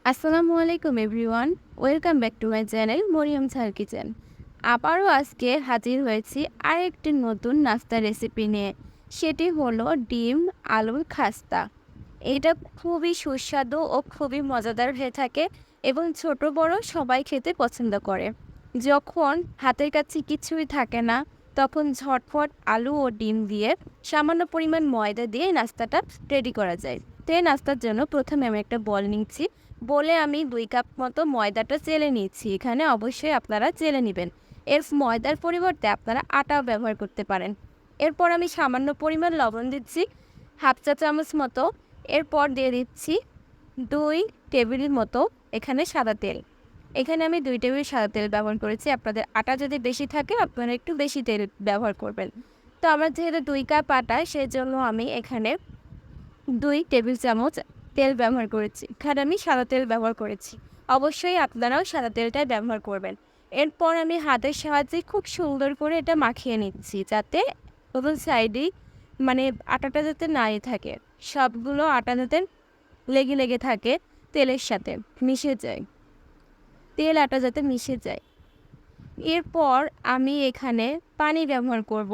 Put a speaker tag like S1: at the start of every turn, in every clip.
S1: আসসালামু আলাইকুম everyone, welcome back to my channel Maryam ছার কিচেন। আবারও আজকে হাজির হয়েছি আরেকটি নতুন নাস্তা রেসিপি নিয়ে। সেটি হলো ডিম আলুর খাস্তা। এটা খুবই সুস্বাদু ও খুবই মজাদার হয়ে থাকে এবং ছোট বড় সবাই খেতে পছন্দ করে। যখন হাতের কাছে কিছুই থাকে না, তখন ঝটপট আলু ও ডিম দিয়ে সামান্য পরিমাণ ময়দা দিয়ে নাস্তাটা রেডি করা যায়। তো এই নাস্তার জন্য প্রথমে আমি একটা বল নিচ্ছি। বলে আমি 2 কাপ মতো ময়দাটা চেলে নিচ্ছি। এখানে অবশ্যই আপনারা চেলে নেবেন। এর ময়দার পরিবর্তে আপনারা আটাও ব্যবহার করতে পারেন। এরপর আমি সামান্য পরিমাণ লবণ দিচ্ছি, হাফ চা চামচ মতো। এরপর দিয়ে দিচ্ছি 2 টেবিল মতো এখানে সাদা তেল। এখানে আমি 2 টেবিল সাদা তেল ব্যবহার করেছি। আপনাদের আটা যদি বেশি থাকে আপনারা একটু বেশি তেল ব্যবহার করবেন। তো আমার যেহেতু 2 কাপ আটা, সেজন্য আমি এখানে 2 টেবিল চামচ তেল ব্যবহার করেছি। এখানে আমি সাদা তেল ব্যবহার করেছি। অবশ্যই আপনারাও সাদা তেলটাই ব্যবহার করবেন। এরপর আমি হাতের সাহায্যে খুব সুন্দর করে এটা মাখিয়ে নিচ্ছি, যাতে কোনো সাইডেই আটাটা যাতে নাই থাকে। সবগুলো আটা যাতে লেগে লেগে থাকে, তেলের সাথে মিশে যায়, তেল আটা যাতে মিশে যায়। এরপর আমি এখানে পানি ব্যবহার করব।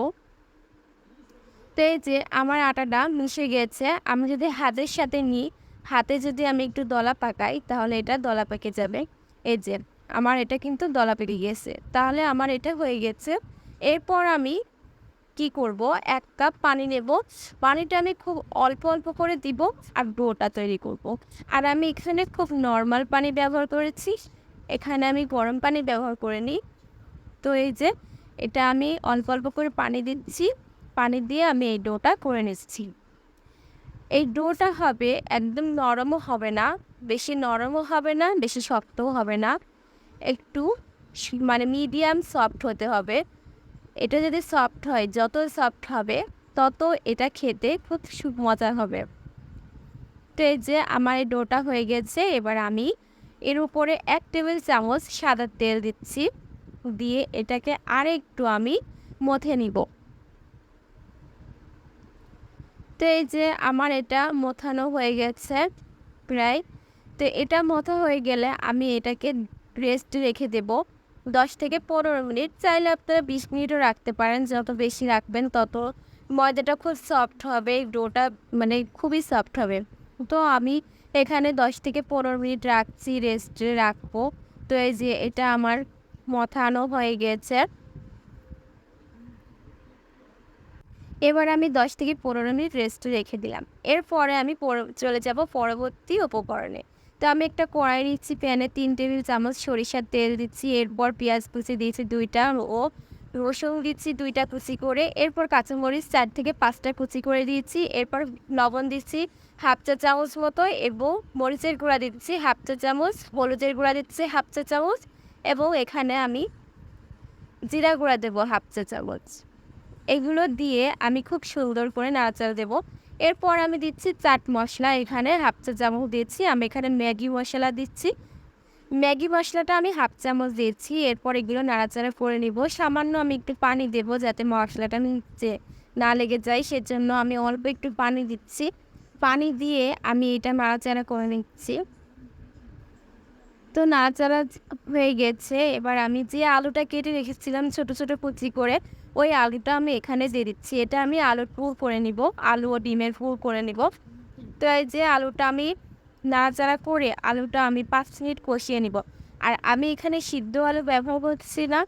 S1: তো এই যে আমার আটাটা মিশে গেছে। আমি যদি হাতের সাথে নিই, হাতে যদি আমি একটু দলা পাকাই, তাহলে এটা দলা পেকে যাবে। এই যে আমার এটা কিন্তু দলা পেকে গেছে, তাহলে আমার এটা হয়ে গেছে। এরপর আমি কি করব, 1 কাপ পানি নেব। পানিটা আমি খুব অল্প অল্প করে দিব আর ডোটা তৈরি করব। আর আমি এখানে খুব নর্মাল পানি ব্যবহার করেছি, এখানে আমি গরম পানি ব্যবহার করে নিই। তো এই যে এটা আমি অল্প অল্প করে পানি দিচ্ছি। পানি দিয়ে আমি এই ডোটা করে নিচ্ছি। এই ডোটা হবে একদম নরমও হবে না, বেশি নরমও হবে না, বেশি শক্তও হবে না, একটু মিডিয়াম সফট হতে হবে। এটা যদি সফট হয়, যত সফট হবে তত এটা খেতে খুব মজা হবে। তো এই যে আমার এই ডোটা হয়ে গেছে। এবার আমি এর উপরে 1 টেবিল চামচ সাদা তেল দিচ্ছি, দিয়ে এটাকে আরেকটু আমি মথে নিব। তো এই যে আমার এটা মথানো হয়ে গেছে প্রায়। তো এটা মথা হয়ে গেলে আমি এটাকে রেস্ট রেখে দেব 10 থেকে 15 মিনিট। চাইলে আপনারা 20 মিনিটও রাখতে পারেন। যত বেশি রাখবেন তত ময়দাটা খুব সফট হবে, ডোটা খুবই সফট হবে। তো আমি এখানে 10 থেকে 15 মিনিট রাখছি, রেস্টে রাখবো। তো এই যে এটা আমার মথানো হয়ে গেছে। এবার আমি 10 থেকে 15 মিনিট রেস্টে রেখে দিলাম। এরপরে আমি চলে যাব পরবর্তী উপকরণে। তো আমি একটা কড়াই নিচ্ছি, প্যানে 3 টেবিল চামচ সরিষার তেল দিচ্ছি। এরপর পেঁয়াজ কুচি দিয়েছি 2টা ও রসুন দিচ্ছি 2টা কুচি করে। এরপর কাঁচামরিচ 4 থেকে 5টা কুচি করে দিয়েছি। এরপর লবণ দিচ্ছি হাফ চা চামচ মতো এবং মরিচের গুঁড়া দিচ্ছি হাফ চা চামচ, হলুদের গুঁড়া দিচ্ছি হাফ চা চামচ এবং এখানে আমি জিরা গুঁড়া দেবো হাফ চা চামচ। এগুলো দিয়ে আমি খুব সুন্দর করে নাড়াচাড়া দেবো। এরপর আমি দিচ্ছি চাট মশলা, এখানে হাফ চা চামচ দিচ্ছি। আমি এখানে ম্যাগি মশলা দিচ্ছি, ম্যাগি মশলাটা আমি হাফ চামচ দিয়েছি। এরপর এগুলো নাড়াচাড়া করে নিব। সামান্য আমি একটু পানি দেবো যাতে মশলাটা নিচে না লেগে যায়, সেজন্য আমি অল্প একটু পানি দিচ্ছি। পানি দিয়ে আমি এটা নাড়াচাড়া করে নিচ্ছি। তো নাড়াচাড়া হয়ে গেছে। এবার আমি যে আলুটা কেটে রেখেছিলাম ছোট ছোট কুচি করে, ওই আলুটা আমি এখানে দিয়ে দিচ্ছি। এটা আমি আলুর পুর করে নিব, আলু ও ডিমের পুর করে নিব। তো এই যে আলুটা আমি নাড়াচাড়া করে আলুটা আমি 5 মিনিট কষিয়ে নিব। আর আমি এখানে সিদ্ধ আলু ব্যবহার করছি না।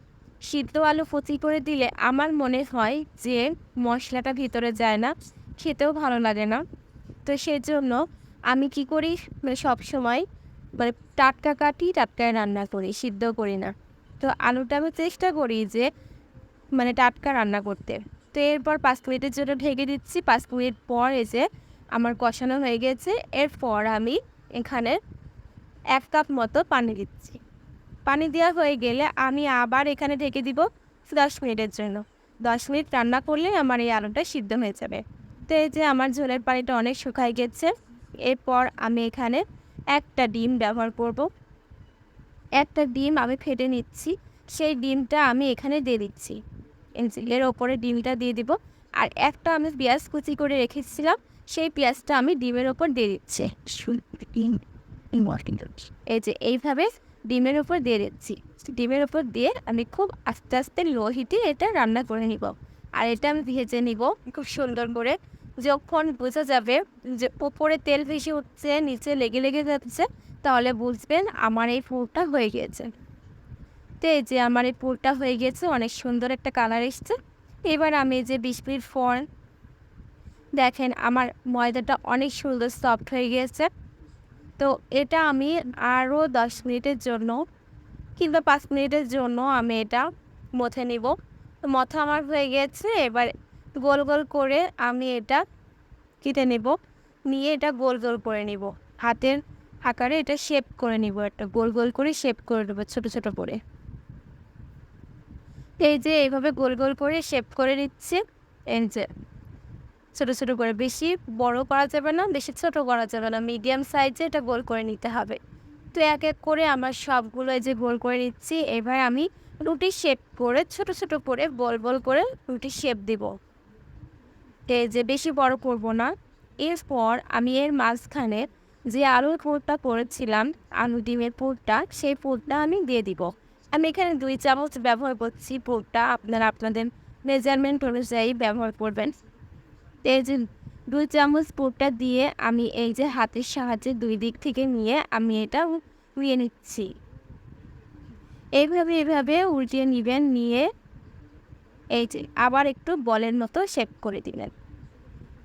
S1: সিদ্ধ আলু কুচি করে দিলে আমার মনে হয় যে মশলাটা ভিতরে যায় না, খেতেও ভালো লাগে না। তো সেজন্য আমি কি করি, সব সময় টাটকা কাটি, টাটকায় রান্না করি, সিদ্ধ করি না। তো আলুটা আমি চেষ্টা করি যে টাটকা রান্না করতে। তো এরপর 5 মিনিটের জন্য ঢেকে দিচ্ছি। 5 মিনিট পর এসে আমার কষানো হয়ে গেছে। এরপর আমি এখানে 1 কাপ মতো পানি দিচ্ছি। পানি দেওয়া হয়ে গেলে আমি আবার এখানে ঢেকে দিব 10 মিনিটের জন্য। 10 মিনিট রান্না করলে আমার এই আলুটা সিদ্ধ হয়ে যাবে। তো এই যে আমার ঝোলের পানিটা অনেক শুকাই গেছে। এরপর আমি এখানে একটা ডিম ব্যবহার করব। একটা ডিম আমি ফেটে নিচ্ছি, সেই ডিমটা আমি এখানে দিয়ে দিচ্ছি। এর ওপরে ডিমটা দিয়ে দিব। আর একটা আমি পেঁয়াজ কুচি করে রেখেছিলাম, সেই পেঁয়াজটা আমি ডিমের ওপর দিয়ে দিচ্ছি। এই যে এইভাবে ডিমের উপর দিয়ে দিচ্ছি। ডিমের উপর দিয়ে আমি খুব আস্তে আস্তে লো হিটে এটা রান্না করে নিব। আর এটা আমি ভেজে নিব খুব সুন্দর করে। যখন বোঝা যাবে যে উপরে তেল ভেসে উঠছে, নিচে লেগে লেগে যাচ্ছে, তাহলে বুঝবেন আমার এই পুরটা হয়ে গিয়েছে। তো এই যে আমার এই পুরটা হয়ে গেছে, অনেক সুন্দর একটা কালার এসছে। এবার আমি যে 20 মিনিট পর দেখেন আমার ময়দাটা অনেক সুন্দর সফট হয়ে গিয়েছে। তো এটা আমি আরও 10 মিনিটের জন্য কিংবা 5 মিনিটের জন্য আমি এটা মথে নিব। তো মথা আমার হয়ে গেছে। এবার গোল গোল করে আমি এটা কেটে নেব, নিয়ে এটা গোল গোল করে নিব। হাতের আকারে এটা শেপ করে নিব, একটা গোল গোল করে শেপ করে নেব ছোটো ছোটো করে। এই যে এইভাবে গোল গোল করে শেপ করে নিচ্ছে। এই যে ছোটো ছোটো করে, বেশি বড় করা যাবে না, বেশি ছোট করা যাবে না, মিডিয়াম সাইজে এটা গোল করে নিতে হবে। তো এক এক করে আমার সবগুলো এই যে গোল করে নিচ্ছি। এবার আমি রুটি শেপ করে ছোট ছোট করে বল বল করে রুটি শেপ দিব। এই যে বেশি বড় করব না। এরপর আমি এর মাঝখানে যে আলুর পুরটা করেছিলাম, আলু ডিমের পুরটা, সেই পুরটা আমি দিয়ে দিব। আমি এখানে 2 চামচ ব্যবহার করছি পুরটা, আপনারা আপনাদের মেজারমেন্ট অনুযায়ী ব্যবহার করবেন। এই যে 2 চামচ পুরটা দিয়ে আমি এই যে হাতের সাহায্যে 2 দিক থেকে নিয়ে আমি এটা উড়িয়ে নিচ্ছি। এইভাবে উল্টিয়ে নেবেন, নিয়ে এই যে আবার একটু বলের মতো শেপ করে দিবেন।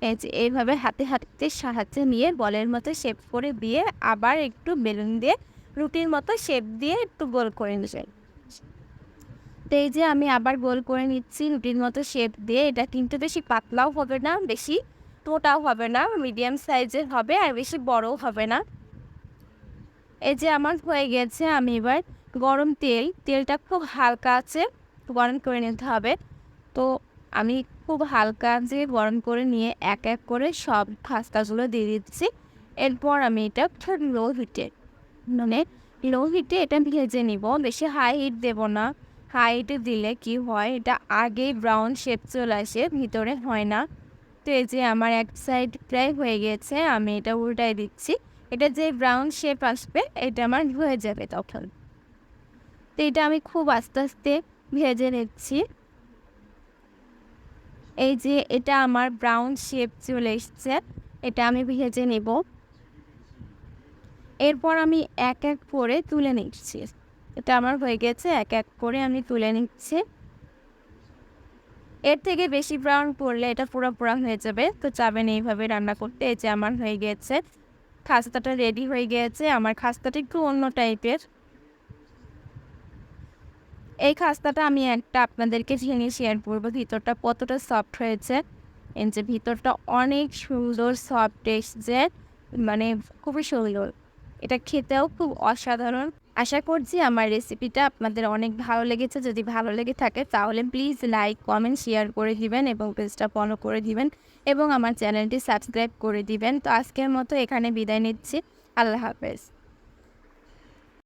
S1: এই যে এইভাবে হাতে সাহায্যে নিয়ে বলের মতো শেপ করে দিয়ে আবার একটু বেলুন দিয়ে রুটির মতো শেপ দিয়ে একটু গোল করে নেবেন। তো এই যে আমি আবার গোল করে নিচ্ছি রুটির মতো শেপ দিয়ে। এটা কিন্তু বেশি পাতলাও হবে না, বেশি মোটাও হবে না, মিডিয়াম সাইজের হবে, আর বেশি বড়ও হবে না। এই যে আমার হয়ে গেছে। আমি এবার গরম তেলটা খুব হালকা আছে গরম করে নিতে হবে। তো আমি খুব হালকা আঁচে গরম করে নিয়ে এক এক করে সব খাস্তাগুলো দিয়ে দিচ্ছি। এরপর আমি এটা খুব লো হিটে এটা ভেজে নিব। বেশি হাই হিট দেব না। হাই হিটে দিলে কি হয়, এটা আগেই ব্রাউন শেপ চলে আসে, ভিতরে হয় না। তো এই যে আমার এক সাইড প্রায় হয়ে গেছে, আমি এটা উল্টাই দিচ্ছি। এটা যে ব্রাউন শেপ আসবে এটা আমার হয়ে যাবে তখন। তো এটা আমি খুব আস্তে আস্তে ভেজে নিচ্ছি। এই যে এটা আমার ব্রাউন শেপ চলে এসছে, এটা আমি ভেজে নেব। এরপর আমি এক এক করে তুলে নিচ্ছি। এটা আমার হয়ে গেছে, এক এক করে আমি তুলে নিচ্ছি। এর থেকে বেশি ব্রাউন করলে এটা পুরো হয়ে যাবে, তো চাবেন এইভাবে রান্না করতে। এই যে আমার হয়ে গেছে, খাস্তাটা রেডি হয়ে গিয়েছে। আমার খাস্তাটা একটু অন্য টাইপের। এই খাস্তাটা আমি একটা আপনাদেরকে ভেঙে শেয়ার করবো ভিতরটা কতটা সফট হয়েছে। এই যে ভিতরটা অনেক সুন্দর সফট এসছে, মানে খুবই সুন্দর। এটা খেতেও খুব অসাধারণ। আশা করছি আমার রেসিপিটা আপনাদের অনেক ভালো লেগেছে। যদি ভালো লেগে থাকে তাহলে প্লিজ লাইক, কমেন্ট, শেয়ার করে দিবেন এবং পেজটা ফলো করে দিবেন এবং আমার চ্যানেলটি সাবস্ক্রাইব করে দিবেন। তো আজকের মতো এখানে বিদায় নিচ্ছি। আল্লাহ হাফেজ।